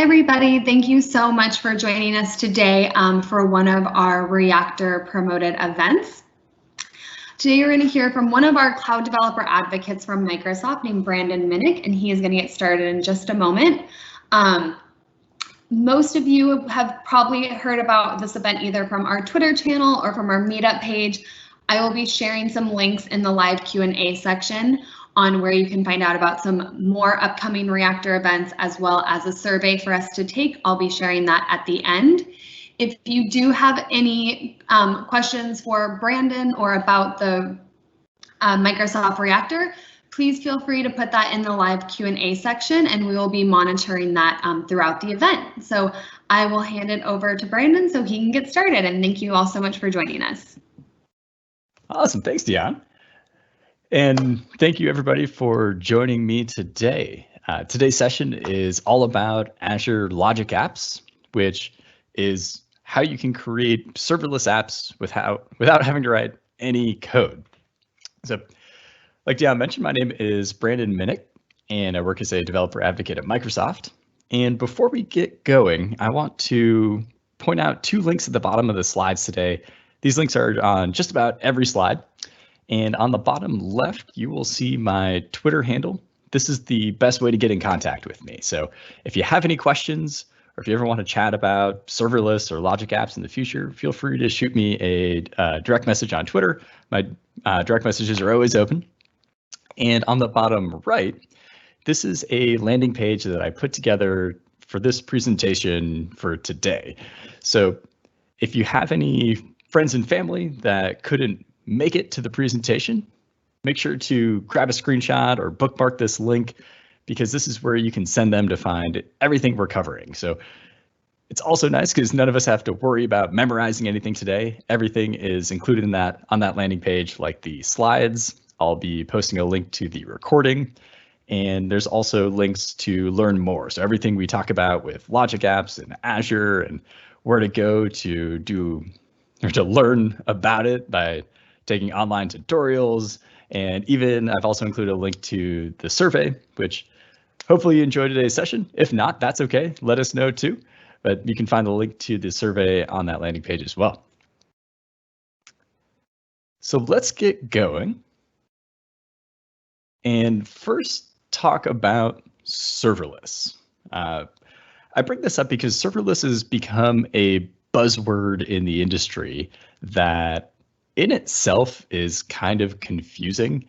everybody. Thank you so much for joining us today for one of our Reactor promoted events. Today you're going to hear from one of our cloud developer advocates from Microsoft named Brandon Minnick, and he is going to get started in just a moment. Most of you have probably heard about this event either from our Twitter channel or from our meetup page. I will be sharing some links in the live Q&A section on where you can find out about some more upcoming Reactor events, as well as a survey for us to take. I'll be sharing that at the end. If you do have any questions for Brandon or about the Microsoft Reactor, please feel free to put that in the live Q&A section, and we will be monitoring that throughout the event. So I will hand it over to Brandon so he can get started, and thank you all so much for joining us. Awesome, thanks, Dion. And thank you everybody for joining me today. Today's session is all about Azure Logic Apps, which is how you can create serverless apps without having to write any code. So, like Dion mentioned, my name is Brandon Minnick, and I work as a developer advocate at Microsoft. And before we get going, I want to point out 2 links at the bottom of the slides today. These links are on just about every slide. And on the bottom left, you will see my Twitter handle. This is the best way to get in contact with me. So if you have any questions, or if you ever want to chat about serverless or logic apps in the future, feel free to shoot me a direct message on Twitter. My direct messages are always open. And on the bottom right, this is a landing page that I put together for this presentation for today. So if you have any friends and family that couldn't make it to the presentation, make sure to grab a screenshot or bookmark this link, because this is where you can send them to find everything we're covering. So it's also nice because none of us have to worry about memorizing anything today. Everything is included in that on that landing page, like the slides. I'll be posting a link to the recording, and there's also links to learn more. So everything we talk about with Logic Apps and Azure, and where to go to do or to learn about it by taking online tutorials. And even I've also included a link to the survey, which hopefully you enjoyed today's session. If not, that's okay. Let us know too. But you can find the link to the survey on that landing page as well. So let's get going. And first talk about serverless. I bring this up because serverless has become a buzzword in the industry that in itself is kind of confusing,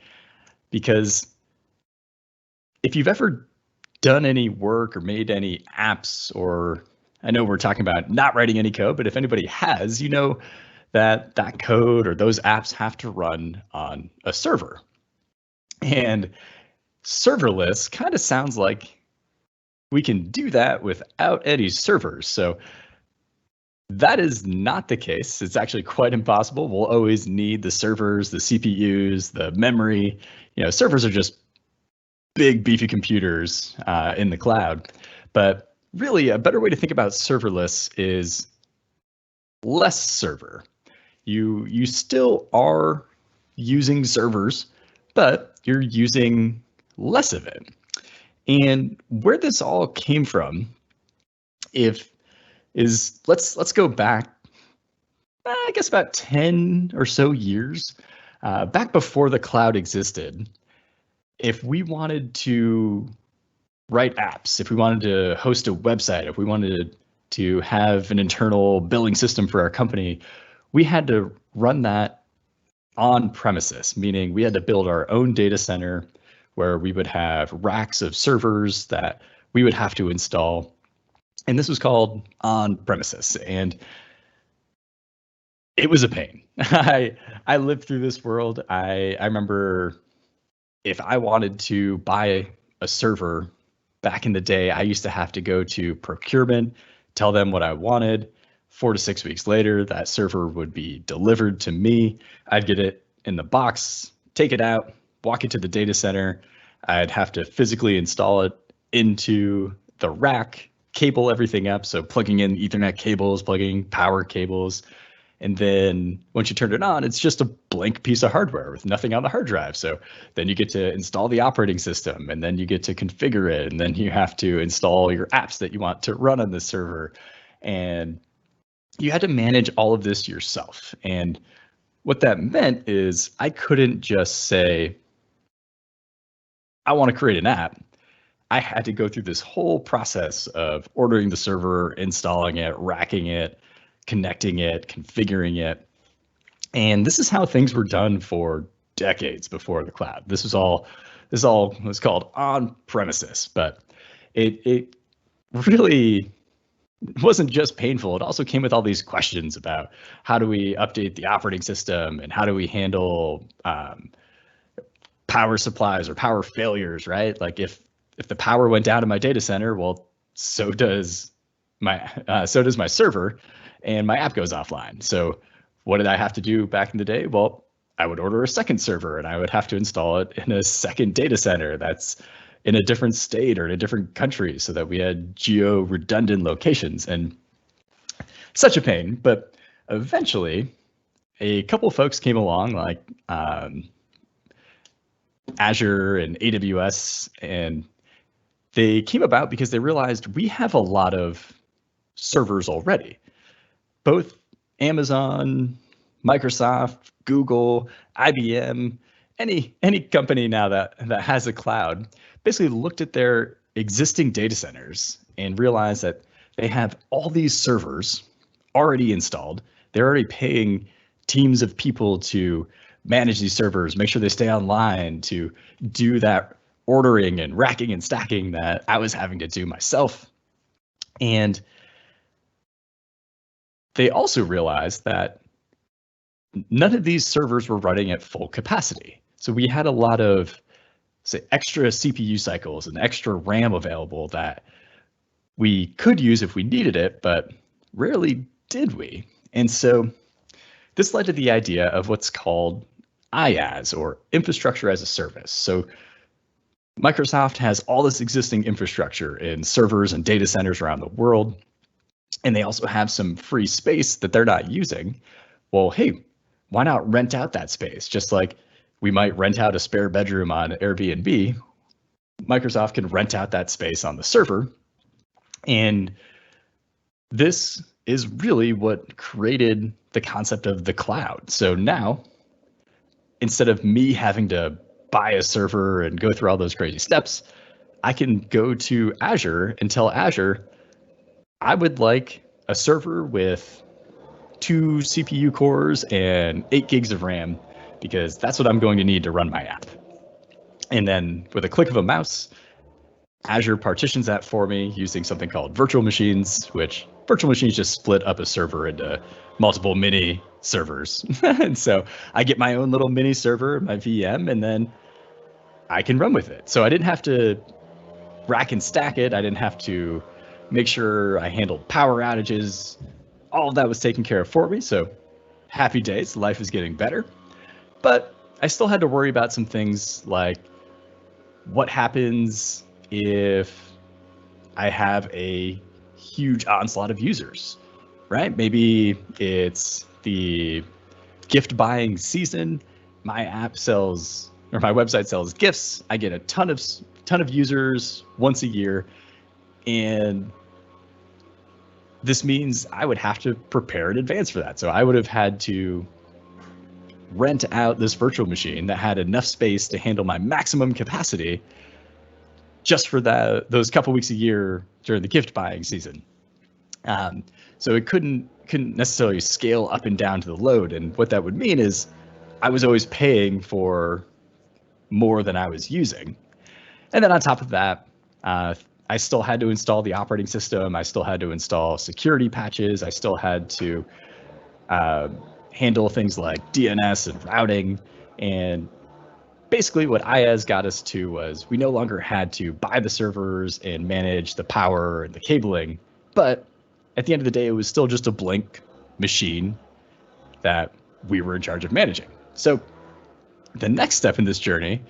because if you've ever done any work or made any apps, or I know we're talking about not writing any code, but if anybody has, you know that that code or those apps have to run on a server. And serverless kind of sounds like we can do that without any servers. So that is not the case. It's actually quite impossible. We'll always need the servers, the CPUs, the memory. You know, servers are just big, beefy computers in the cloud. But really, a better way to think about serverless is less server. You still are using servers, but you're using less of it. And where this all came from, let's go back, I guess about 10 or so years, back before the cloud existed. If we wanted to write apps, if we wanted to host a website, if we wanted to have an internal billing system for our company, we had to run that on premises, meaning we had to build our own data center where we would have racks of servers that we would have to install. And this was called on premises, and it was a pain. I lived through this world. I remember if I wanted to buy a server back in the day, I used to have to go to procurement, tell them what I wanted. 4 to 6 weeks later, that server would be delivered to me. I'd get it in the box, take it out, walk it to the data center. I'd have to physically install it into the rack, cable everything up. So plugging in Ethernet cables, plugging power cables. And then once you turn it on, it's just a blank piece of hardware with nothing on the hard drive. So then you get to install the operating system, and then you get to configure it, and then you have to install your apps that you want to run on the server. And you had to manage all of this yourself. And what that meant is I couldn't just say, I want to create an app. I had to go through this whole process of ordering the server, installing it, racking it, connecting it, configuring it. And this is how things were done for decades before the cloud. This all was called on-premises, but it really wasn't just painful. It also came with all these questions about how do we update the operating system and how do we handle power supplies or power failures, right? Like if the power went down in my data center, well, so does my server, and my app goes offline. So what did I have to do back in the day? Well, I would order a second server, and I would have to install it in a second data center that's in a different state or in a different country, so that we had geo-redundant locations, and such a pain. But eventually, a couple folks came along, like Azure and AWS, and they came about because they realized we have a lot of servers already. Both Amazon, Microsoft, Google, IBM, any company now that has a cloud basically looked at their existing data centers and realized that they have all these servers already installed. They're already paying teams of people to manage these servers, make sure they stay online, to do that ordering and racking and stacking that I was having to do myself. And they also realized that none of these servers were running at full capacity. So we had a lot of, say, extra CPU cycles and extra RAM available that we could use if we needed it, but rarely did we. And so this led to the idea of what's called IaaS, or infrastructure as a service. So Microsoft has all this existing infrastructure in servers and data centers around the world, and they also have some free space that they're not using. Well, hey, why not rent out that space? Just like we might rent out a spare bedroom on Airbnb, Microsoft can rent out that space on the server. And this is really what created the concept of the cloud. So now, instead of me having to buy a server and go through all those crazy steps, I can go to Azure and tell Azure, I would like a server with 2 CPU cores and 8 gigs of RAM, because that's what I'm going to need to run my app. And then with a click of a mouse, Azure partitions that for me using something called virtual machines, which virtual machines just split up a server into multiple mini servers. And so I get my own little mini server, my VM, and then I can run with it. So I didn't have to rack and stack it. I didn't have to make sure I handled power outages. All of that was taken care of for me. So happy days, life is getting better. But I still had to worry about some things like what happens if I have a huge onslaught of users, right? Maybe it's the gift buying season. My app sells, or my website sells gifts. I get a ton of users once a year, and this means I would have to prepare in advance for that. So I would have had to rent out this virtual machine that had enough space to handle my maximum capacity just for those couple weeks a year during the gift buying season. So it couldn't necessarily scale up and down to the load. And what that would mean is I was always paying for more than I was using. And then on top of that, I still had to install the operating system. I still had to install security patches. I still had to handle things like DNS and routing. And basically what IaaS got us to was we no longer had to buy the servers and manage the power and the cabling, but at the end of the day, it was still just a blank machine that we were in charge of managing. So the next step in this journey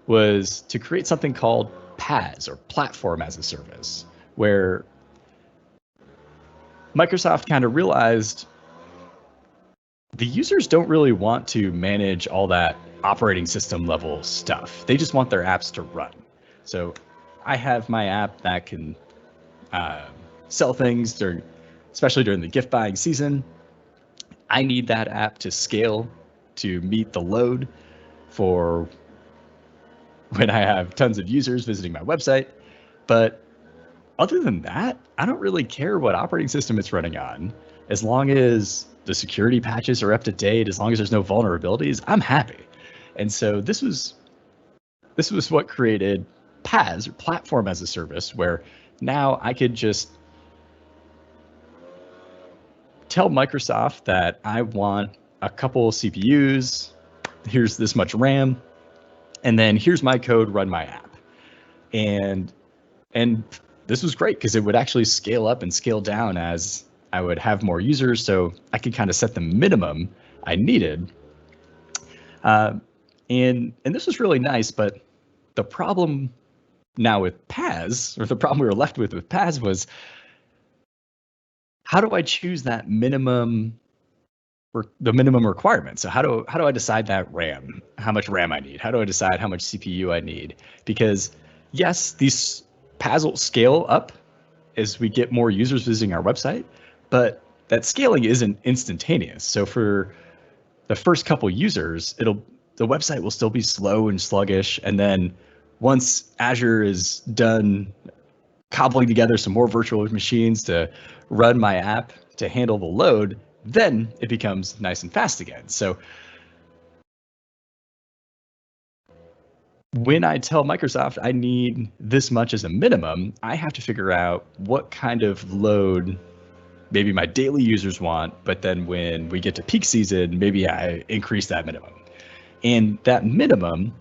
was to create something called PaaS, or Platform as a Service, where Microsoft kind of realized the users don't really want to manage all that operating system level stuff. They just want their apps to run. So I have my app that can sell things especially during the gift buying season. I need that app to scale to meet the load for when I have tons of users visiting my website. But other than that, I don't really care what operating system it's running on. As long as the security patches are up to date, as long as there's no vulnerabilities, I'm happy. And so this was what created PaaS, or Platform as a Service, where now I could just tell Microsoft that I want a couple CPUs, here's this much RAM, and then here's my code, run my app. And this was great because it would actually scale up and scale down as I would have more users, so I could kind of set the minimum I needed. And this was really nice, but the problem now with PaaS, or the problem we were left with PaaS, was how do I choose that minimum, or the minimum requirement? So how do I decide that RAM, how much RAM I need? How do I decide how much CPU I need? Because yes, these PaaS will scale up as we get more users visiting our website, but that scaling isn't instantaneous. So for the first couple users, the website will still be slow and sluggish. And then once Azure is done cobbling together some more virtual machines to run my app to handle the load, then it becomes nice and fast again. So when I tell Microsoft I need this much as a minimum, I have to figure out what kind of load maybe my daily users want, but then when we get to peak season, maybe I increase that minimum. And that minimum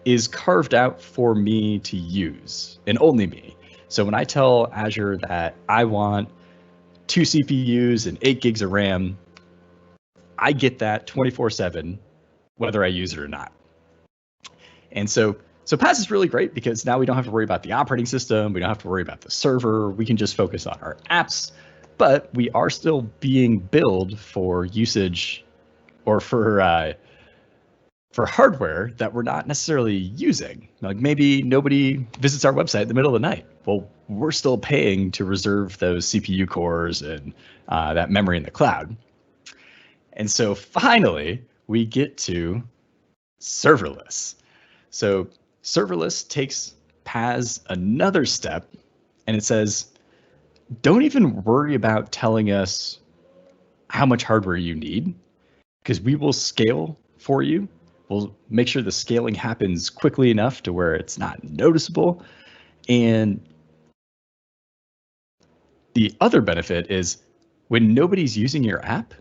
is carved out for me to use, and only me. So when I tell Azure that I want 2 CPUs and 8 gigs of RAM, I get that 24/7, whether I use it or not. And so PaaS is really great because now we don't have to worry about the operating system. We don't have to worry about the server. We can just focus on our apps, but we are still being billed for usage or for hardware that we're not necessarily using. Like maybe nobody visits our website in the middle of the night. Well, we're still paying to reserve those CPU cores and that memory in the cloud. And so finally, we get to serverless. So serverless takes PaaS another step, and it says, don't even worry about telling us how much hardware you need, because we will scale for you. We'll make sure the scaling happens quickly enough to where it's not noticeable. And the other benefit is when nobody's using your app,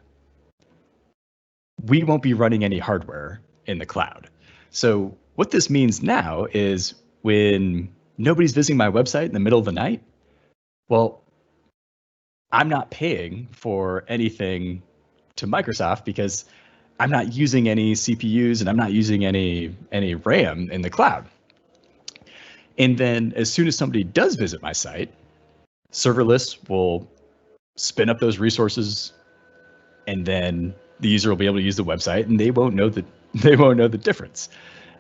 we won't be running any hardware in the cloud. So what this means now is when nobody's visiting my website in the middle of the night, well, I'm not paying for anything to Microsoft because I'm not using any CPUs and I'm not using any RAM in the cloud. And then as soon as somebody does visit my site, serverless will spin up those resources, and then the user will be able to use the website, and they won't know the difference.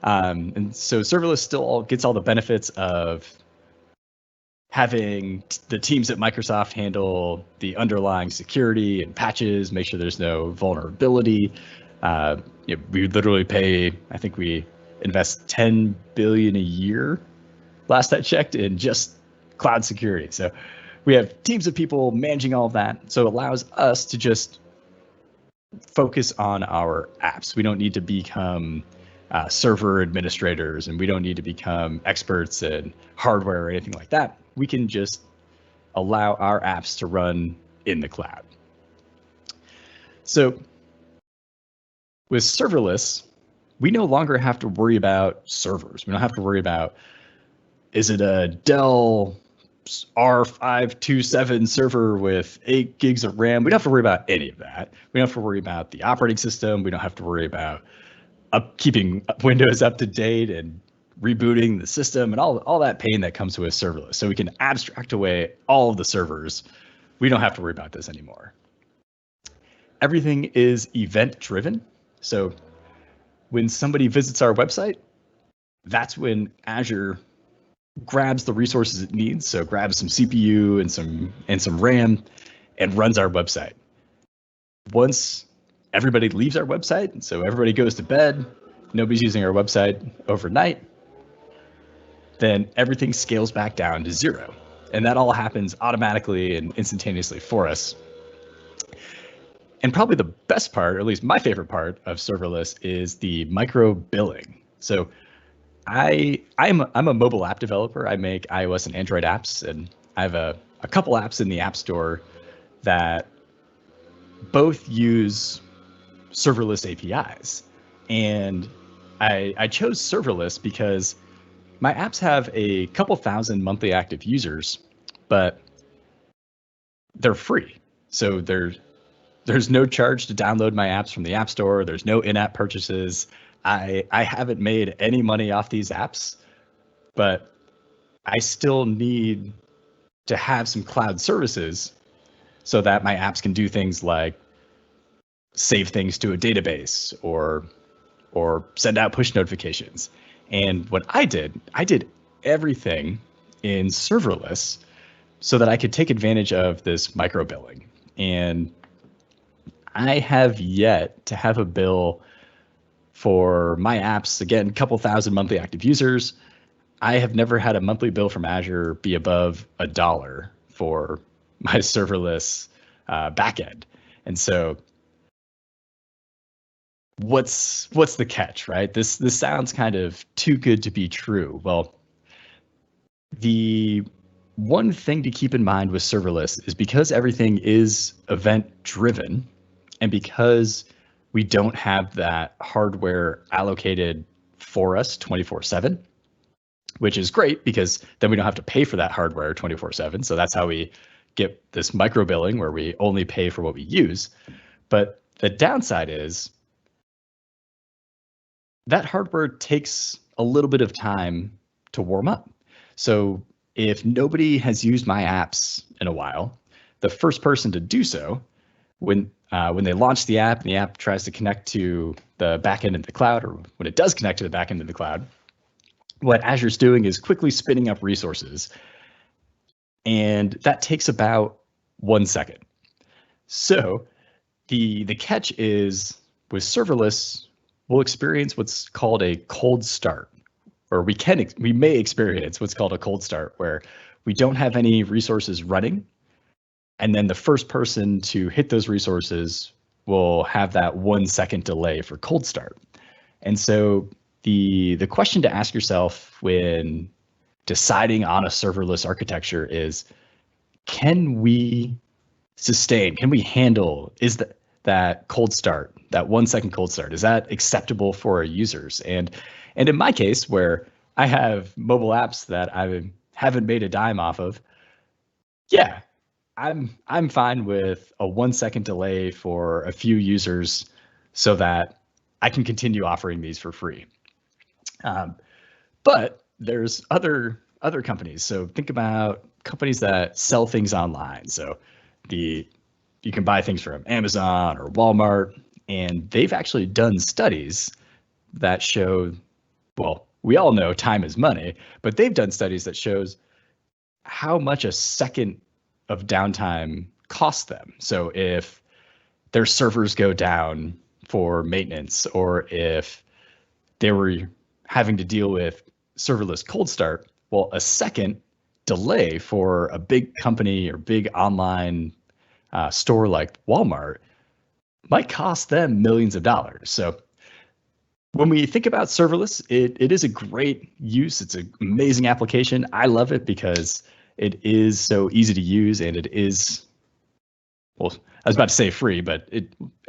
And so serverless still gets all the benefits of having the teams at Microsoft handle the underlying security and patches, make sure there's no vulnerability. We literally pay, I think we invest $10 billion a year, last I checked, in just cloud security. So we have teams of people managing all of that. So it allows us to just focus on our apps. We don't need to become server administrators, and we don't need to become experts in hardware or anything like that. We can just allow our apps to run in the cloud. So with serverless, we no longer have to worry about servers. We don't have to worry about, is it a Dell R527 server with 8 gigs of RAM? We don't have to worry about any of that. We don't have to worry about the operating system. We don't have to worry about keeping Windows up to date and rebooting the system and all that pain that comes with serverless. So we can abstract away all of the servers. We don't have to worry about this anymore. everything is event driven. So when somebody visits our website, that's when Azure grabs the resources it needs. So grabs some CPU and some RAM and runs our website. Once everybody leaves our website, so everybody goes to bed, nobody's using our website overnight, then everything scales back down to 0. And that all happens automatically and instantaneously for us. And probably the best part, or at least my favorite part of serverless, is the micro billing. So I'm a mobile app developer. I make iOS and Android apps, and I have a couple apps in the App Store that both use serverless APIs. And I chose serverless because my apps have a couple thousand monthly active users, but they're free. So there's no charge to download my apps from the App Store. There's no in-app purchases. I haven't made any money off these apps, but I still need to have some cloud services so that my apps can do things like save things to a database or send out push notifications. And what I did everything in serverless so that I could take advantage of this micro billing. And I have yet to have a bill for my apps. Again, a couple thousand monthly active users. I have never had a monthly bill from Azure be above $1 for my serverless backend. And so what's the catch, right? This sounds kind of too good to be true. Well, the one thing to keep in mind with serverless is because everything is event driven, and because we don't have that hardware allocated for us 24/7, which is great because then we don't have to pay for that hardware 24/7. So that's how we get this micro billing where we only pay for what we use. But the downside is that hardware takes a little bit of time to warm up. So if nobody has used my apps in a while, the first person to do so, when they launch the app and the app tries to connect to the backend of the cloud, or when it does connect to the backend of the cloud, what Azure's doing is quickly spinning up resources. And that takes about 1 second. So the catch is with serverless, we'll experience what's called a cold start, or we may experience what's called a cold start, where we don't have any resources running. And then the first person to hit those resources will have that 1 second delay for cold start. And so the question to ask yourself when deciding on a serverless architecture is, can we handle, that cold start, that 1 second cold start, is that acceptable for our users? And in my case, where I have mobile apps that I haven't made a dime off of, yeah, I'm fine with a 1 second delay for a few users so that I can continue offering these for free. But there's other companies. So think about companies that sell things online. So you can buy things from Amazon or Walmart, and they've actually done studies that show, well, we all know time is money, but they've done studies that shows how much a second of downtime costs them. So if their servers go down for maintenance, or if they were having to deal with serverless cold start, well, a second delay for a big company or big online store like Walmart might cost them millions of dollars. So when we think about serverless, it is a great use. It's an amazing application. I love it because it is so easy to use, and it is, well, I was about to say free, but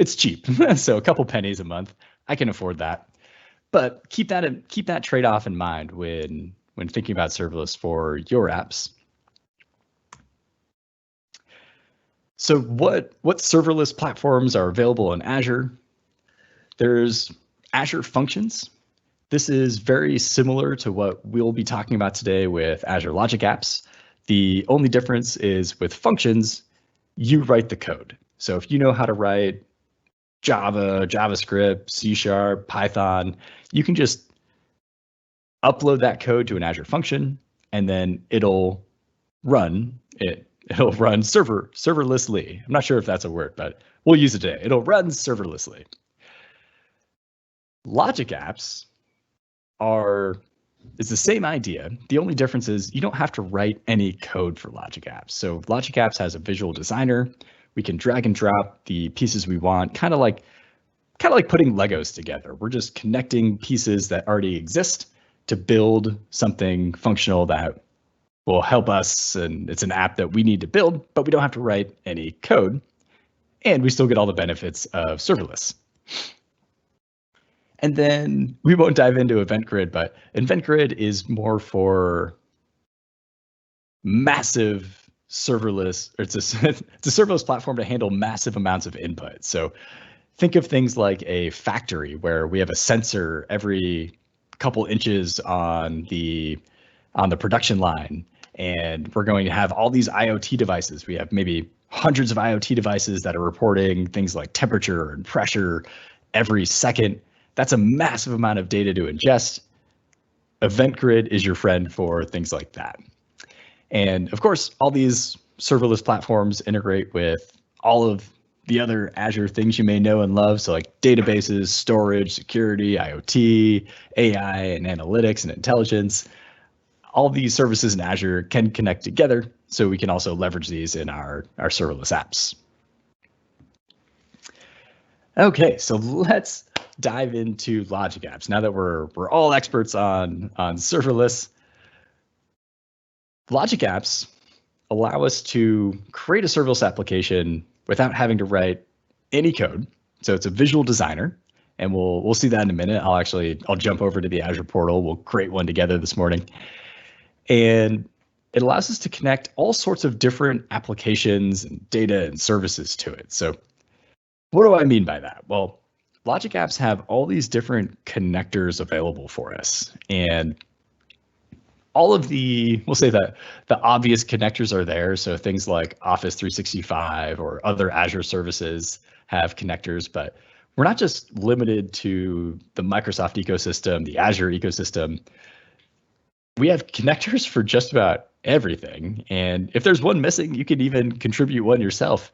it's cheap. So a couple pennies a month, I can afford that. But keep that trade-off in mind when thinking about serverless for your apps. So what serverless platforms are available in Azure? There's Azure Functions. This is very similar to what we'll be talking about today with Azure Logic Apps. The only difference is with functions, you write the code. So if you know how to write Java, JavaScript, C#, Python. You can just upload that code to an Azure function, and then it'll run it. It'll run serverlessly. I'm not sure if that's a word, but we'll use it today. It'll run serverlessly. Logic apps it's the same idea. The only difference is you don't have to write any code for Logic apps. So Logic apps has a visual designer. We can drag and drop the pieces we want, kind of like putting Legos together. We're just connecting pieces that already exist to build something functional that will help us, and it's an app that we need to build, but we don't have to write any code, and we still get all the benefits of serverless. And then we won't dive into Event Grid, but Event Grid is more for massive serverless, or it's a serverless platform to handle massive amounts of input. So think of things like a factory where we have a sensor every couple inches on the production line, and we're going to have all these IoT devices. We have maybe hundreds of IoT devices that are reporting things like temperature and pressure every second. That's a massive amount of data to ingest. Event Grid is your friend for things like that. And of course, all these serverless platforms integrate with all of the other Azure things you may know and love. So like databases, storage, security, IoT, AI, and analytics and intelligence. All these services in Azure can connect together, so we can also leverage these in our serverless apps. Okay, so let's dive into Logic Apps. Now that we're all experts on serverless, Logic Apps allow us to create a serverless application without having to write any code. So it's a visual designer, and we'll see that in a minute. I'll jump over to the Azure portal. We'll create one together this morning. And it allows us to connect all sorts of different applications and data and services to it. So what do I mean by that? Well, Logic Apps have all these different connectors available for us. And all of we'll say that the obvious connectors are there. So things like Office 365 or other Azure services have connectors, but we're not just limited to the Microsoft ecosystem, the Azure ecosystem. We have connectors for just about everything. And if there's one missing, you can even contribute one yourself.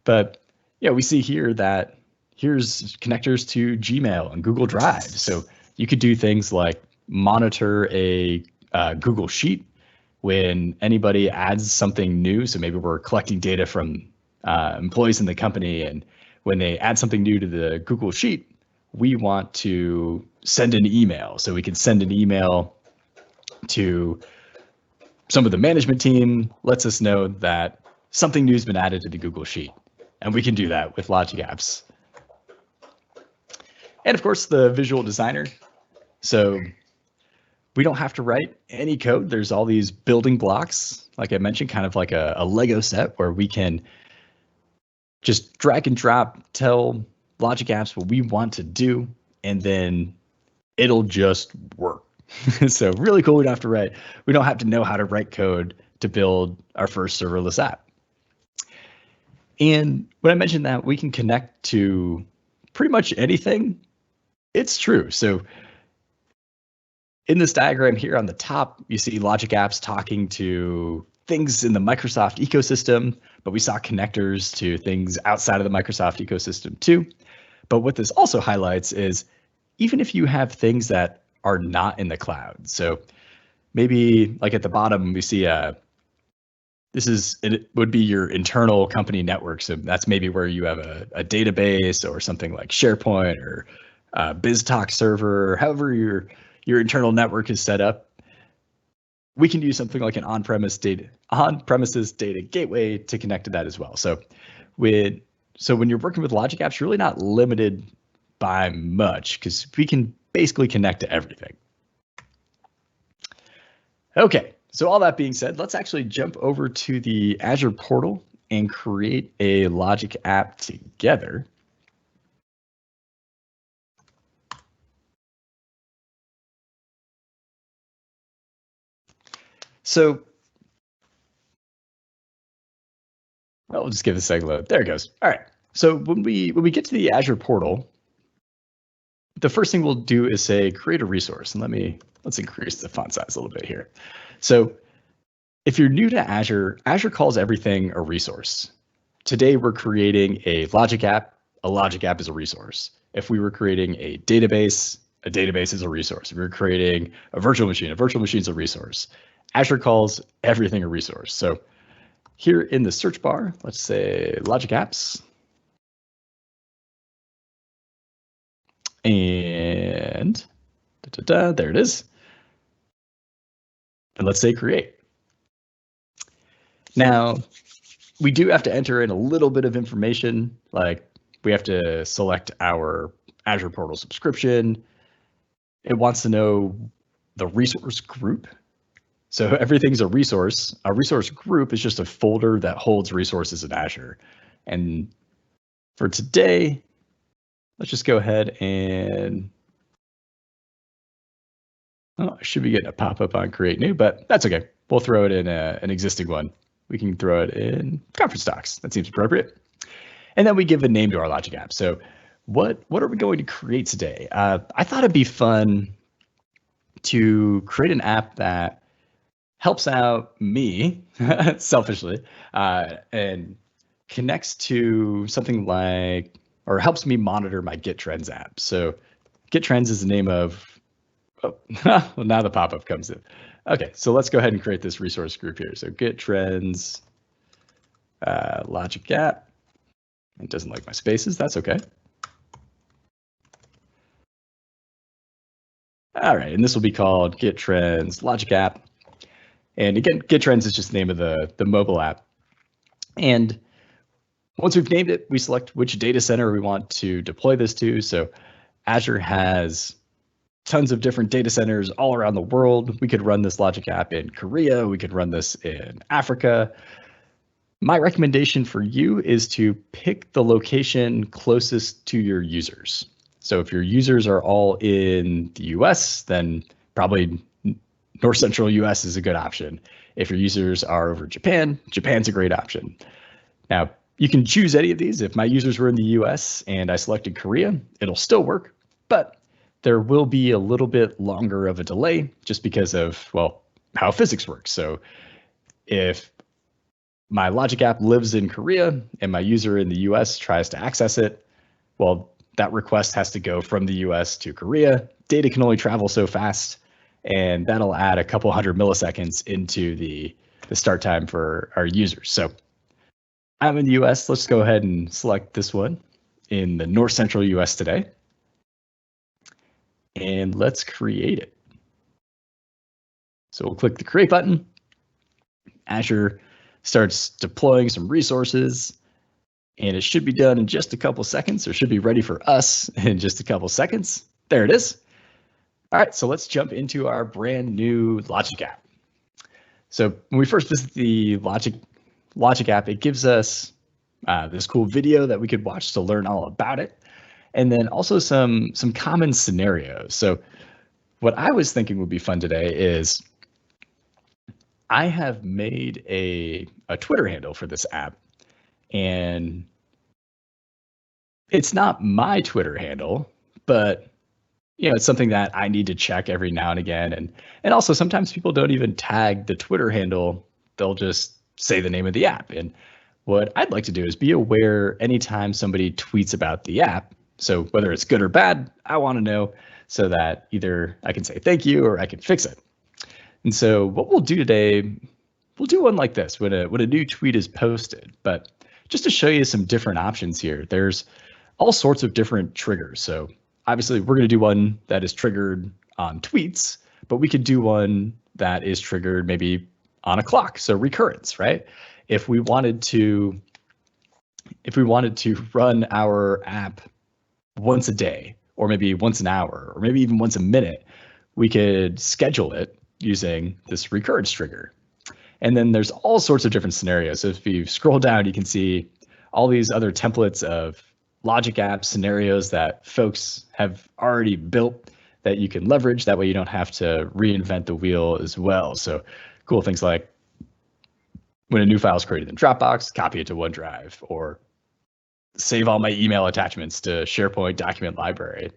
But yeah, we see here that here's connectors to Gmail and Google Drive. So you could do things like monitor a Google Sheet when anybody adds something new. So maybe we're collecting data from employees in the company, and when they add something new to the Google Sheet, we want to send an email. So we can send an email to some of the management team, lets us know that something new has been added to the Google Sheet. And we can do that with Logic Apps. And of course, the visual designer. So we don't have to write any code. There's all these building blocks, like I mentioned, kind of like a Lego set where we can just drag and drop, tell Logic Apps what we want to do, and then it'll just work. So really cool. We don't have to know how to write code to build our first serverless app. And when I mentioned that we can connect to pretty much anything, it's true. So in this diagram here on the top, you see Logic Apps talking to things in the Microsoft ecosystem, but we saw connectors to things outside of the Microsoft ecosystem too. But what this also highlights is even if you have things that are not in the cloud. So maybe like at the bottom, we see it would be your internal company network. So that's maybe where you have a database or something like SharePoint or BizTalk server, however your internal network is set up. We can use something like an on-premises data gateway to connect to that as well. So when you're working with Logic Apps, you're really not limited by much because we can basically connect to everything. Okay, so all that being said, let's actually jump over to the Azure portal and create a Logic app together. So we'll just give it a second load. There it goes. All right. So when we get to the Azure portal, the first thing we'll do is say create a resource. And let's increase the font size a little bit here. So if you're new to Azure, Azure calls everything a resource. Today we're creating a logic app. A logic app is a resource. If we were creating a database is a resource. If we were creating a virtual machine is a resource. Azure calls everything a resource. So here in the search bar, let's say logic apps. And there it is. And let's say create. Now, we do have to enter in a little bit of information, like we have to select our Azure portal subscription. It wants to know the resource group. So everything's a resource. A resource group is just a folder that holds resources in Azure. And for today, let's just go ahead and, I should be getting a pop-up on create new, but that's okay. We'll throw it in an existing one. We can throw it in conference docs. That seems appropriate. And then we give a name to our logic app. So what are we going to create today? I thought it'd be fun to create an app that helps out me selfishly and connects to something like, or helps me monitor my Git Trends app. So Git Trends is the name of, well, now the pop-up comes in. Okay, so let's go ahead and create this resource group here. So Git Trends logic app. It doesn't like my spaces, that's okay. All right, and this will be called Git Trends logic app. And again, Git Trends is just the name of the mobile app. And once we've named it, we select which data center we want to deploy this to. So Azure has tons of different data centers all around the world. We could run this logic app in Korea. We could run this in Africa. My recommendation for you is to pick the location closest to your users. So if your users are all in the US, then probably North Central US is a good option. If your users are over Japan, Japan's a great option. Now, you can choose any of these. If my users were in the US and I selected Korea, it'll still work, but there will be a little bit longer of a delay just because of, well, how physics works. So if my logic app lives in Korea and my user in the US tries to access it, well, that request has to go from the US to Korea. Data can only travel so fast, and that'll add a couple hundred milliseconds into the start time for our users. So I'm in the US. Let's go ahead and select this one in the North Central US today. And let's create it. So we'll click the create button. Azure starts deploying some resources, and it should be done in just a couple seconds, or should be ready for us in just a couple seconds. There it is. All right, so let's jump into our brand new logic app. So when we first visit the logic app, it gives us this cool video that we could watch to learn all about it. And then also some common scenarios. So what I was thinking would be fun today is I have made a Twitter handle for this app, and it's not my Twitter handle, but it's something that I need to check every now and again. And also sometimes people don't even tag the Twitter handle. They'll just say the name of the app. And what I'd like to do is be aware anytime somebody tweets about the app. So whether it's good or bad, I want to know so that either I can say thank you or I can fix it. And so what we'll do today, we'll do one like this when a new tweet is posted. But just to show you some different options here, there's all sorts of different triggers. So obviously we're going to do one that is triggered on tweets, but we could do one that is triggered maybe on a clock. So recurrence, right? If we wanted to run our app once a day, or maybe once an hour, or maybe even once a minute, we could schedule it using this recurrence trigger. And then there's all sorts of different scenarios. So if you scroll down, you can see all these other templates of logic app scenarios that folks have already built that you can leverage. That way you don't have to reinvent the wheel as well. So cool things like when a new file is created in Dropbox, copy it to OneDrive, or save all my email attachments to SharePoint document library.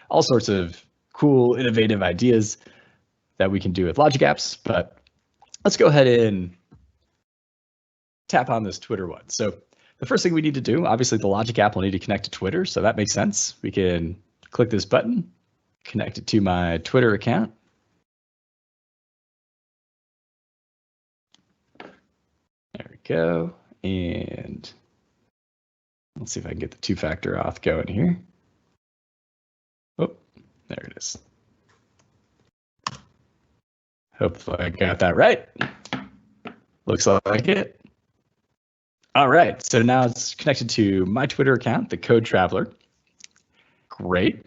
All sorts of cool, innovative ideas that we can do with Logic Apps, but let's go ahead and tap on this Twitter one. So the first thing we need to do, obviously the Logic app will need to connect to Twitter, so that makes sense. We can click this button, connect it to my Twitter account. There we go. And let's see if I can get the two-factor auth going here. Oh, there it is. Hopefully I got that right. Looks like it. All right, so now it's connected to my Twitter account, the Code Traveler. Great.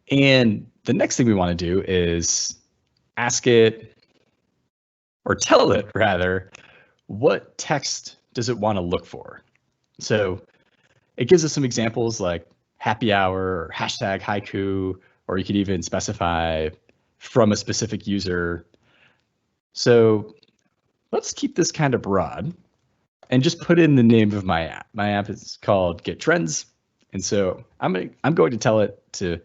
And the next thing we want to do is ask it, or tell it rather, what text does it want to look for? So it gives us some examples like happy hour or hashtag haiku, or you could even specify from a specific user. So let's keep this kind of broad and just put in the name of my app. My app is called Get Trends. And so I'm going to tell it to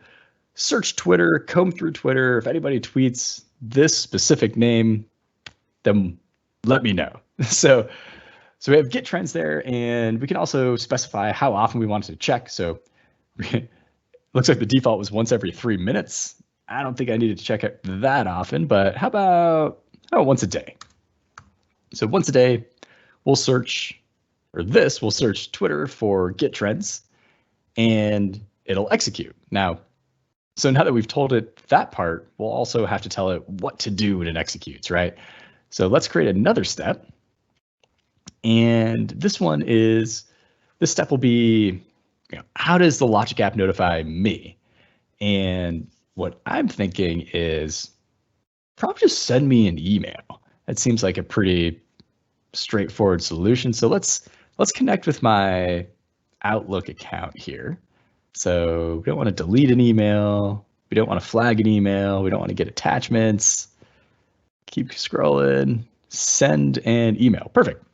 search Twitter, comb through Twitter. If anybody tweets this specific name, then let me know. So we have Get Trends there, and we can also specify how often we want it to check. So it looks like the default was once every 3 minutes. I don't think I needed to check it that often, but how about once a day? So once a day, we'll search Twitter for Get Trends, and it'll execute. Now that we've told it that part, we'll also have to tell it what to do when it executes, right? So let's create another step. And this step will be, how does the Logic app notify me? And what I'm thinking is probably just send me an email. That seems like a pretty straightforward solution. So let's connect with my Outlook account here. So we don't want to delete an email. We don't want to flag an email. We don't want to get attachments. Keep scrolling. Send an email. Perfect.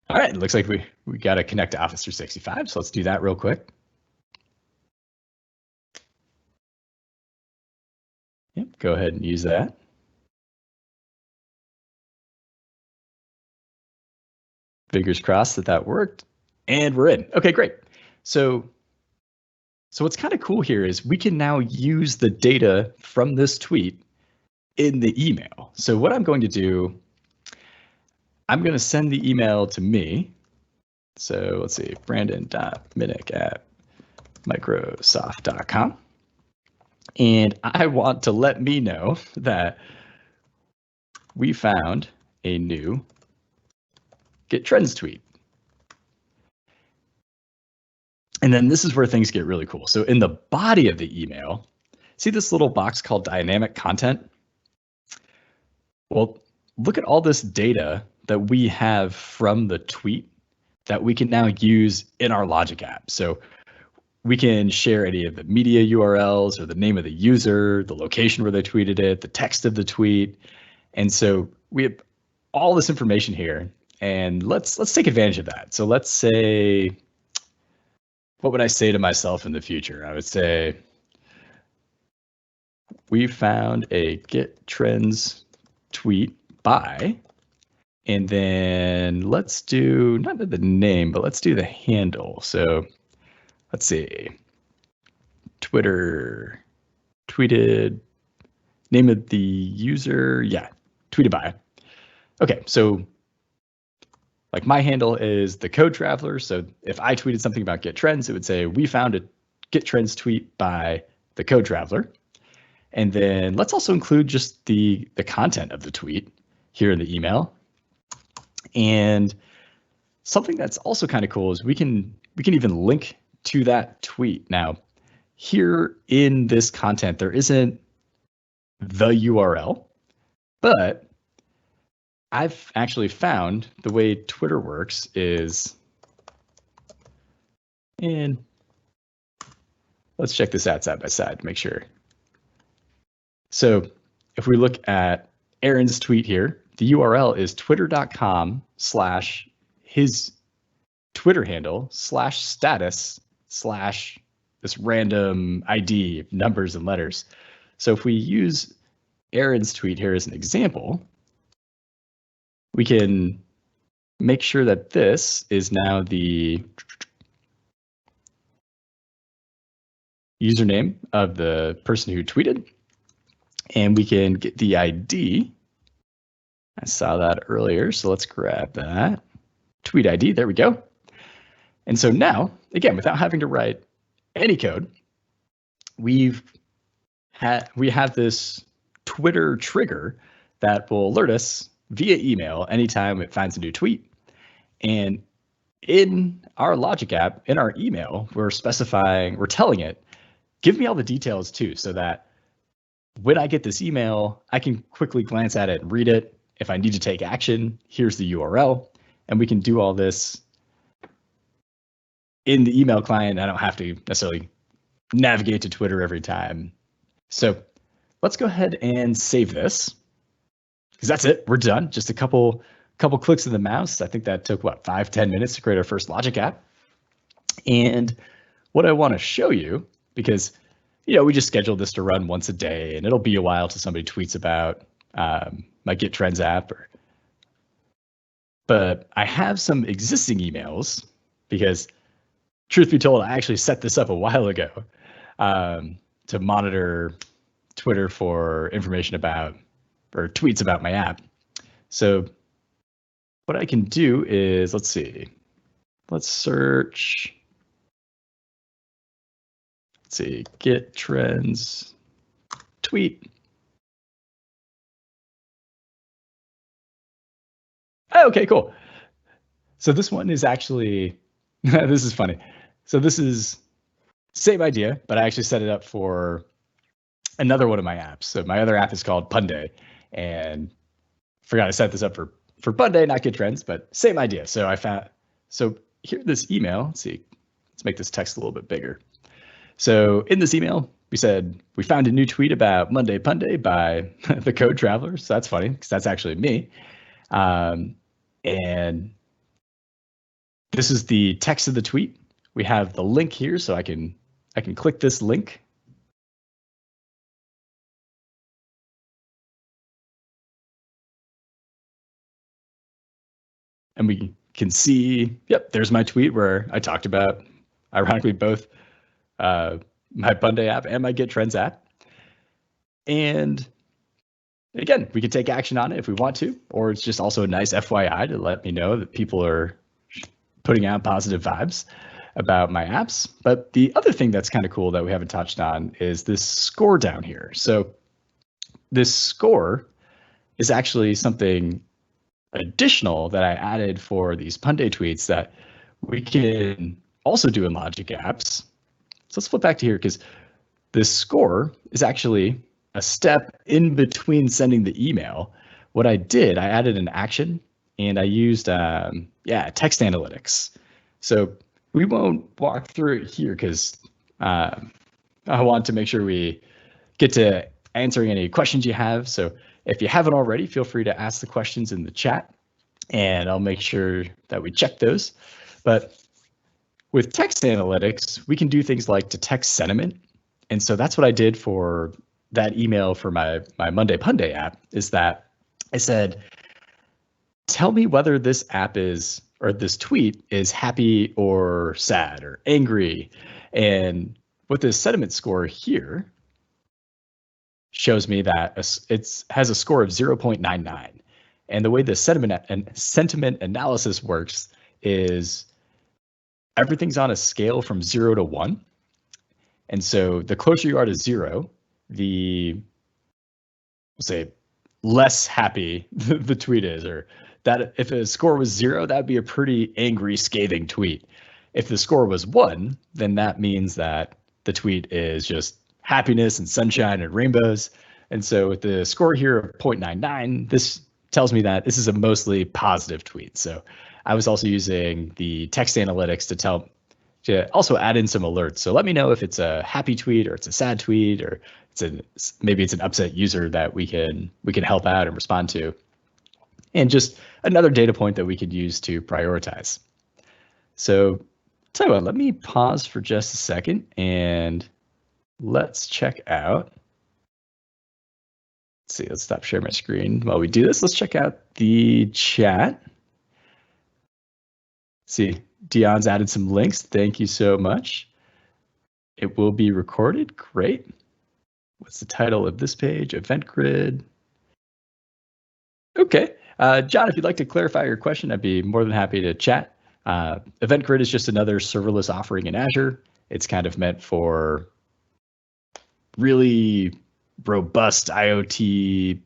All right, it looks like we got to connect to Office 365. So let's do that real quick. Yep, go ahead and use that. Fingers crossed that worked. And we're in. Okay, great. So what's kind of cool here is we can now use the data from this tweet in the email. So what I'm going to do, I'm going to send the email to me. So let's see, brandon.minnick@microsoft.com. And I want to let me know that we found a new Get Trends tweet. And then this is where things get really cool. So in the body of the email, see this little box called dynamic content? Well, look at all this data that we have from the tweet that we can now use in our Logic app. So we can share any of the media URLs or the name of the user, the location where they tweeted it, the text of the tweet. And so we have all this information here, and let's take advantage of that. So let's say, what would I say to myself in the future? I would say, we found a Get Trends tweet by, and then let's do, not the name, but let's do the handle. So let's see, Twitter tweeted, name of the user, yeah, tweeted by. Okay, so like my handle is the Code Traveler. So if I tweeted something about Get Trends, it would say, we found a Get Trends tweet by the Code Traveler. And then let's also include just the content of the tweet here in the email. And something that's also kind of cool is we can even link to that tweet. Now, here in this content, there isn't the URL, but I've actually found the way Twitter works is, and let's check this out side by side to make sure. So if we look at Aaron's tweet here, the URL is twitter.com/his his Twitter handle /status/ this random ID, numbers and letters. So if we use Aaron's tweet here as an example, we can make sure that this is now the username of the person who tweeted, and we can get the ID. I saw that earlier, so let's grab that. Tweet ID, there we go. And so now, again, without having to write any code, we have this Twitter trigger that will alert us via email anytime it finds a new tweet. And in our Logic app, in our email, we're telling it, give me all the details too, so that when I get this email, I can quickly glance at it and read it. If I need to take action, here's the URL, and we can do all this in the email client. I don't have to necessarily navigate to Twitter every time. So let's go ahead and save this, because that's it. We're done. Just a couple clicks of the mouse. I think that took, what, 5-10 minutes to create our first Logic app. And what I want to show you, because we just scheduled this to run once a day, and it'll be a while till somebody tweets about my Git Trends app. But I have some existing emails, because truth be told, I actually set this up a while ago to monitor Twitter for information about, or tweets about my app. So what I can do is, let's see, let's search. Let's see, Git Trends tweet. Oh, okay, cool. So this one is actually, this is funny. So this is same idea, but I actually set it up for another one of my apps. So my other app is called Punday, and forgot I set this up for Punday, not Git Trends, but same idea. So here, this email, let's see, let's make this text a little bit bigger. So in this email, we said, we found a new tweet about Monday Punday by the Code Traveler. So that's funny, because that's actually me. And this is the text of the tweet. We have the link here, so I can click this link. And we can see, yep, there's my tweet where I talked about, ironically, both my Punday app and my Git Trends app. And again, we can take action on it if we want to, or it's just also a nice FYI to let me know that people are putting out positive vibes about my apps. But the other thing that's kind of cool that we haven't touched on is this score down here. So this score is actually something additional that I added for these Punday tweets that we can also do in Logic Apps. So let's flip back to here, because this score is actually a step in between sending the email. What I did, I added an action, and I used text analytics. So we won't walk through it here, because I want to make sure we get to answering any questions you have. So if you haven't already, feel free to ask the questions in the chat, and I'll make sure that we check those. But with text analytics, we can do things like detect sentiment. And so that's what I did for that email for my Monday Punday app, is that I said, tell me whether this app is, or this tweet is happy or sad or angry. And with this sentiment score here shows me that it has a score of 0.99. And the way the sentiment analysis works is everything's on a scale from 0 to 1. And so the closer you are to 0, the, say, less happy the tweet is, or that if a score was 0, that'd be a pretty angry, scathing tweet. If the score was 1, then that means that the tweet is just happiness and sunshine and rainbows. And so with the score here of 0.99, this tells me that this is a mostly positive tweet. So I was also using the text analytics to also add in some alerts. So let me know if it's a happy tweet, or it's a sad tweet, or maybe it's an upset user that we can help out and respond to. And just another data point that we could use to prioritize. So tell you what, let me pause for just a second and let's check out. Let's see, let's stop sharing my screen while we do this. Let's check out the chat. See, Dion's added some links. Thank you so much. It will be recorded. Great. What's the title of this page? Event grid. Okay. John, if you'd like to clarify your question, I'd be more than happy to chat. Event grid is just another serverless offering in Azure. It's kind of meant for really robust IoT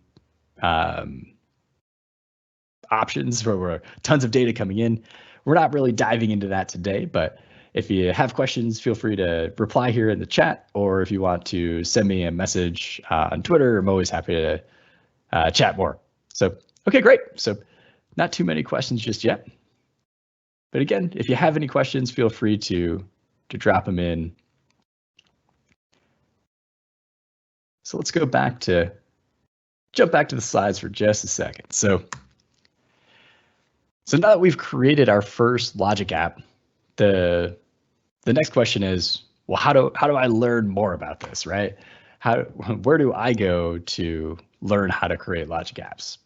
options where tons of data coming in. We're not really diving into that today, but if you have questions, feel free to reply here in the chat, or if you want to send me a message on Twitter, I'm always happy to chat more. So, okay, great. So not too many questions just yet. But again, if you have any questions, feel free to drop them in. So let's jump back to the slides for just a second. So now that we've created our first Logic app, the next question is, well, how do I learn more about this, right? Where do I go to learn how to create Logic apps?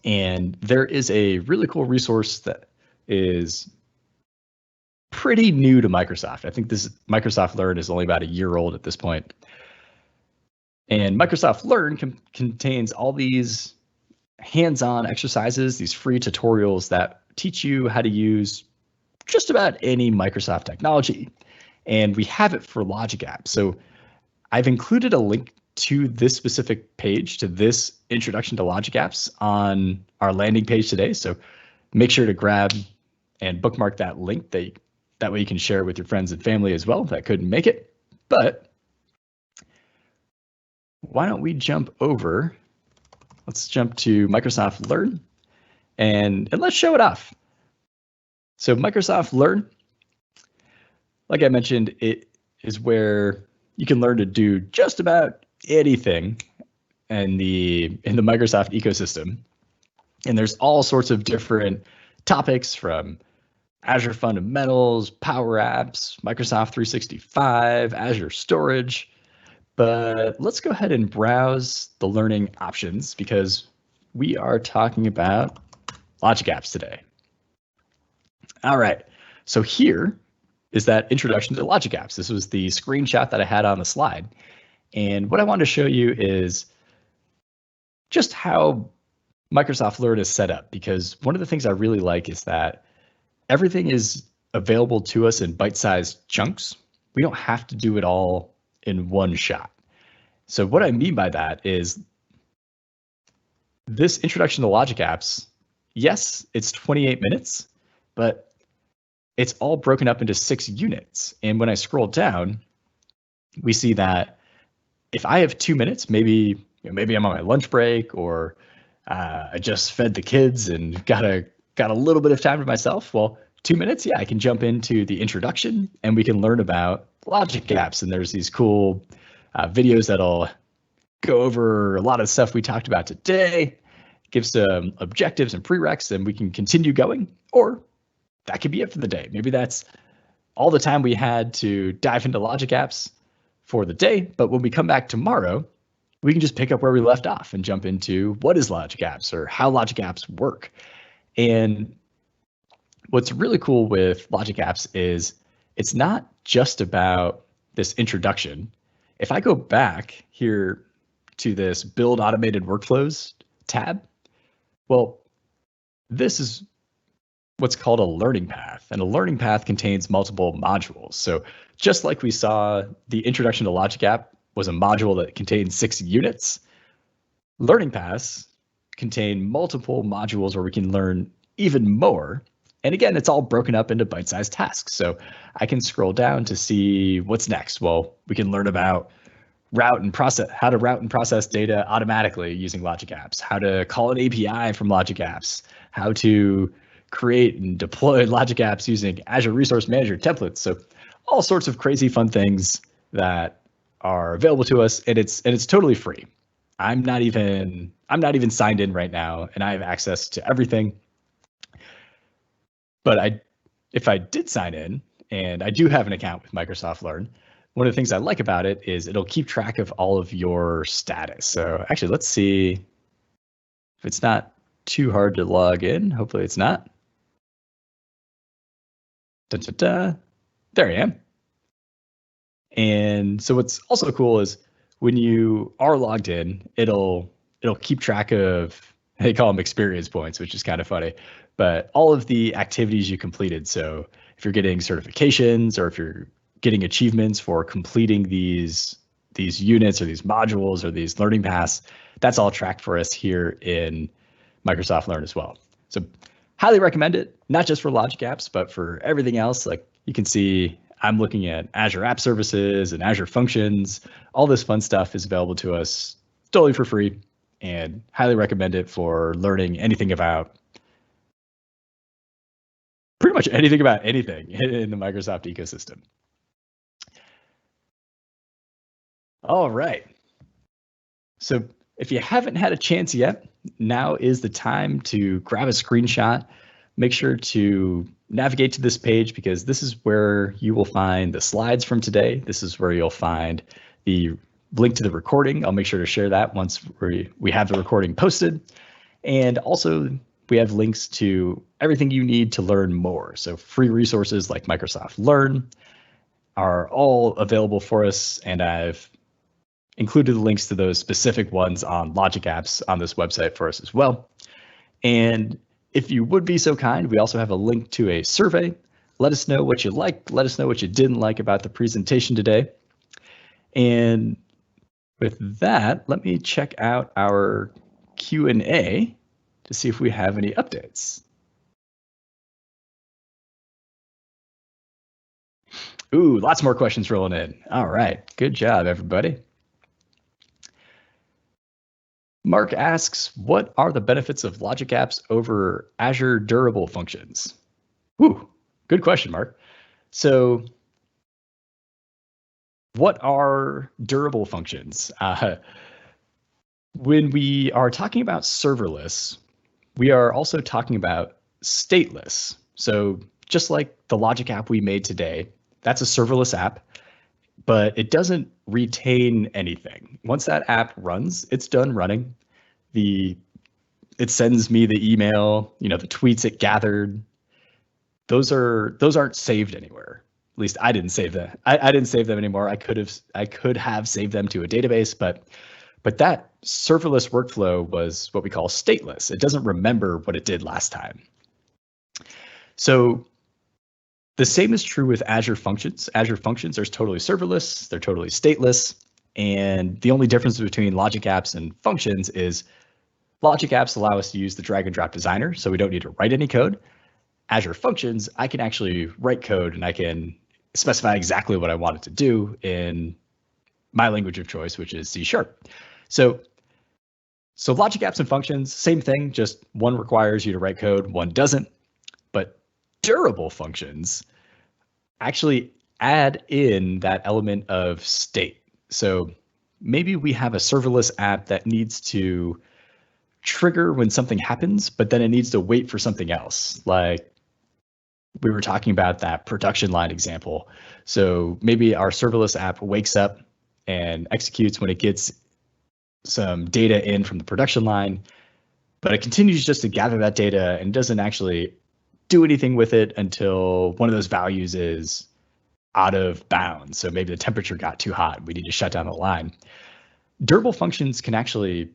And there is a really cool resource that is pretty new to Microsoft. I think this Microsoft Learn is only about a year old at this point. And Microsoft Learn contains all these hands-on exercises, these free tutorials that teach you how to use just about any Microsoft technology. And we have it for Logic apps. So I've included a link to this specific page, to this introduction to Logic apps on our landing page today. So make sure to grab and bookmark that link. That way you can share it with your friends and family as well that couldn't make it. But why don't we jump over? Let's jump to Microsoft Learn and let's show it off. So Microsoft Learn, like I mentioned, it is where you can learn to do just about anything in the Microsoft ecosystem. And there's all sorts of different topics from Azure Fundamentals, Power Apps, Microsoft 365, Azure Storage. But let's go ahead and browse the learning options because we are talking about Logic apps today. All right, so here is that introduction to Logic apps. This was the screenshot that I had on the slide. And what I wanted to show you is just how Microsoft Learn is set up, because one of the things I really like is that everything is available to us in bite-sized chunks. We don't have to do it all in one shot. So what I mean by that is this introduction to Logic apps, yes, it's 28 minutes, but it's all broken up into 6 units. And when I scroll down, we see that if I have 2 minutes, maybe I'm on my lunch break, or I just fed the kids and got a little bit of time to myself. Well, 2 minutes, yeah, I can jump into the introduction and we can learn about Logic apps. And there's these cool videos that'll go over a lot of stuff we talked about today, give some objectives and prereqs, and we can continue going. Or that could be it for the day. Maybe that's all the time we had to dive into Logic apps for the day. But when we come back tomorrow, we can just pick up where we left off and jump into what is Logic apps or how Logic apps work. And what's really cool with Logic apps is it's not just about this introduction. If I go back here to this Build Automated Workflows tab, well, this is what's called a learning path, and a learning path contains multiple modules. So just like we saw, the introduction to Logic app was a module that contained 6 units. Learning paths contain multiple modules where we can learn even more. And again, it's all broken up into bite-sized tasks. So I can scroll down to see what's next. Well, we can learn about how to route and process data automatically using Logic apps, how to call an API from Logic apps, how to create and deploy Logic apps using Azure Resource Manager templates. So all sorts of crazy fun things that are available to us, and it's totally free. I'm not even signed in right now, and I have access to everything. But if I did sign in, and I do have an account with Microsoft Learn, one of the things I like about it is it'll keep track of all of your status. So actually, let's see if it's not too hard to log in. Hopefully it's not. Da, da, da. There I am. And so what's also cool is when you are logged in, it'll keep track of, they call them experience points, which is kind of funny, but all of the activities you completed. So if you're getting certifications or if you're getting achievements for completing these units or these modules or these learning paths, that's all tracked for us here in Microsoft Learn as well. So highly recommend it, not just for Logic Apps, but for everything else. Like you can see, I'm looking at Azure App Services and Azure Functions. All this fun stuff is available to us totally for free, and highly recommend it for learning anything about, pretty much anything about anything in the Microsoft ecosystem. All right. So if you haven't had a chance yet, now is the time to grab a screenshot. Make sure to navigate to this page because this is where you will find the slides from today. This is where you'll find the link to the recording. I'll make sure to share that once we have the recording posted. And also we have links to everything you need to learn more. So free resources like Microsoft Learn are all available for us, and I've included the links to those specific ones on Logic Apps on this website for us as well. And if you would be so kind, we also have a link to a survey. Let us know what you liked. Let us know what you didn't like about the presentation today. And with that, let me check out our Q&A to see if we have any updates. Ooh, lots more questions rolling in. All right, good job, everybody. Mark asks, what are the benefits of Logic Apps over Azure Durable Functions? Ooh, good question, Mark. So what are durable functions? When we are talking about serverless, we are also talking about stateless. So just like the Logic app we made today, that's a serverless app, but it doesn't retain anything. Once that app runs, it's done running. It sends me the email, the tweets it gathered. Those aren't saved anywhere. At least I didn't save them. I didn't save them anymore. I could have saved them to a database, but that serverless workflow was what we call stateless. It doesn't remember what it did last time. So the same is true with Azure Functions. Azure Functions are totally serverless. They're totally stateless. And the only difference between Logic Apps and Functions is Logic Apps allow us to use the drag and drop designer, so we don't need to write any code. Azure Functions, I can actually write code and I can specify exactly what I want it to do in my language of choice, which is C#. So Logic Apps and Functions, same thing, just one requires you to write code, one doesn't. But durable functions actually add in that element of state. So maybe we have a serverless app that needs to trigger when something happens, but then it needs to wait for something else. Like we were talking about that production line example. So maybe our serverless app wakes up and executes when it gets some data in from the production line, but it continues just to gather that data and doesn't actually do anything with it until one of those values is out of bounds. So maybe the temperature got too hot. We need to shut down the line. Durable functions can actually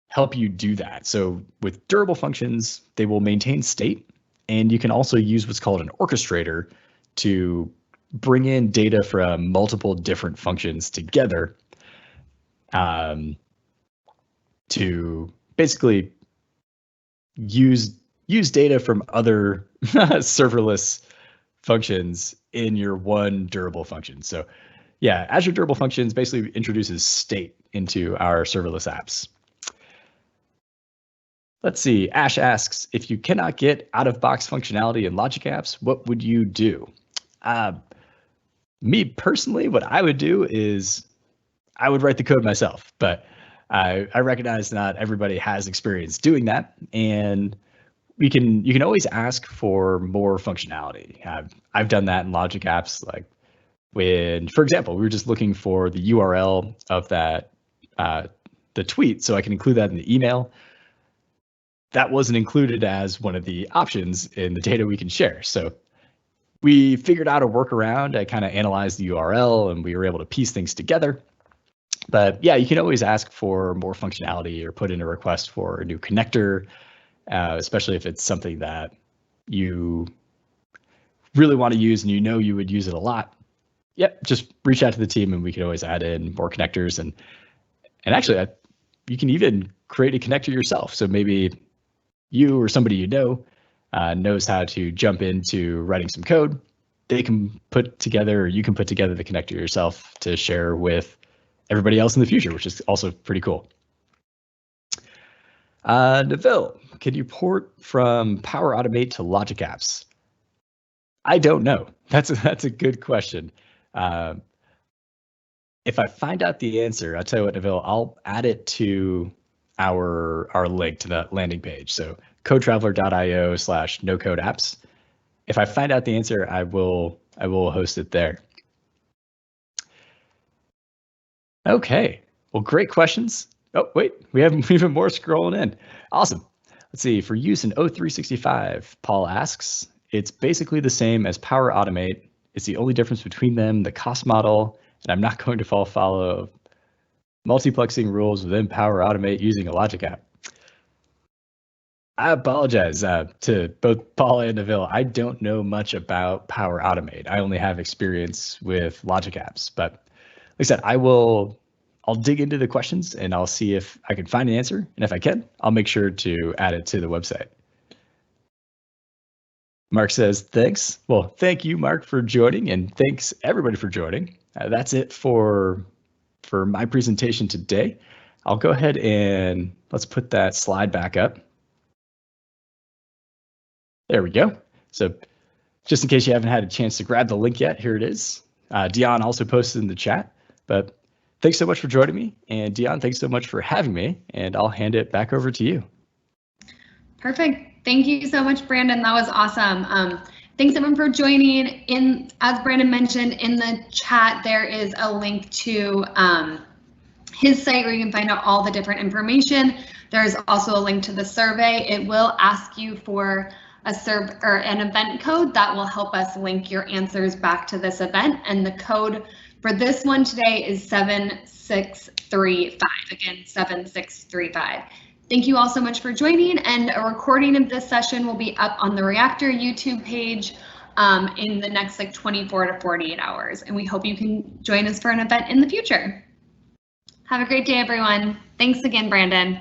help you do that. So with durable functions, they will maintain state, and you can also use what's called an orchestrator to bring in data from multiple different functions together to basically use data from other serverless functions in your one durable function. So yeah, Azure Durable Functions basically introduces state into our serverless apps. Let's see, Ash asks, if you cannot get out-of-box functionality in Logic Apps, what would you do? Me personally, what I would do is I would write the code myself, but I recognize not everybody has experience doing that, and you can always ask for more functionality. I've done that in Logic Apps, like when, for example, we were just looking for the URL of that the tweet, so I can include that in the email. That wasn't included as one of the options in the data we can share. So we figured out a workaround. I kind of analyzed the URL and we were able to piece things together. But yeah, you can always ask for more functionality or put in a request for a new connector, especially if it's something that you really want to use and you know you would use it a lot. Yep, just reach out to the team and we can always add in more connectors. And actually, you can even create a connector yourself. So maybe you or somebody you know knows how to jump into writing some code. They can put together, or you can put together the connector yourself to share with everybody else in the future, which is also pretty cool. Neville, can you port from Power Automate to Logic Apps? I don't know. That's a good question. If I find out the answer, I'll tell you what, Neville, I'll add it to our link to the landing page. So codetraveler.io/no-code-apps. If I find out the answer, I will host it there. Okay, well, great questions. Oh, wait, we have even more scrolling in. Awesome. Let's see, for use in O365, Paul asks, it's basically the same as Power Automate. It's the only difference between them, the cost model, and I'm not going to follow multiplexing rules within Power Automate using a Logic app. I apologize to both Paul and Neville. I don't know much about Power Automate. I only have experience with Logic apps, but like I said, I'll dig into the questions and I'll see if I can find an answer. And if I can, I'll make sure to add it to the website. Mark says, thanks. Well, thank you, Mark, for joining, and thanks everybody for joining. That's it for my presentation today. I'll go ahead and let's put that slide back up. There we go. So just in case you haven't had a chance to grab the link yet, here it is. Dion also posted in the chat, but thanks so much for joining me. And Dion, thanks so much for having me, and I'll hand it back over to you. Perfect. Thank you so much, Brandon. That was awesome. Thanks everyone for joining. As Brandon mentioned, in the chat, there is a link to his site where you can find out all the different information. There's also a link to the survey. It will ask you for an event code that will help us link your answers back to this event. And the code for this one today is 7635. Again, 7635. Thank you all so much for joining, and a recording of this session will be up on the Reactor YouTube page in the next 24 to 48 hours. And we hope you can join us for an event in the future. Have a great day, everyone. Thanks again, Brandon.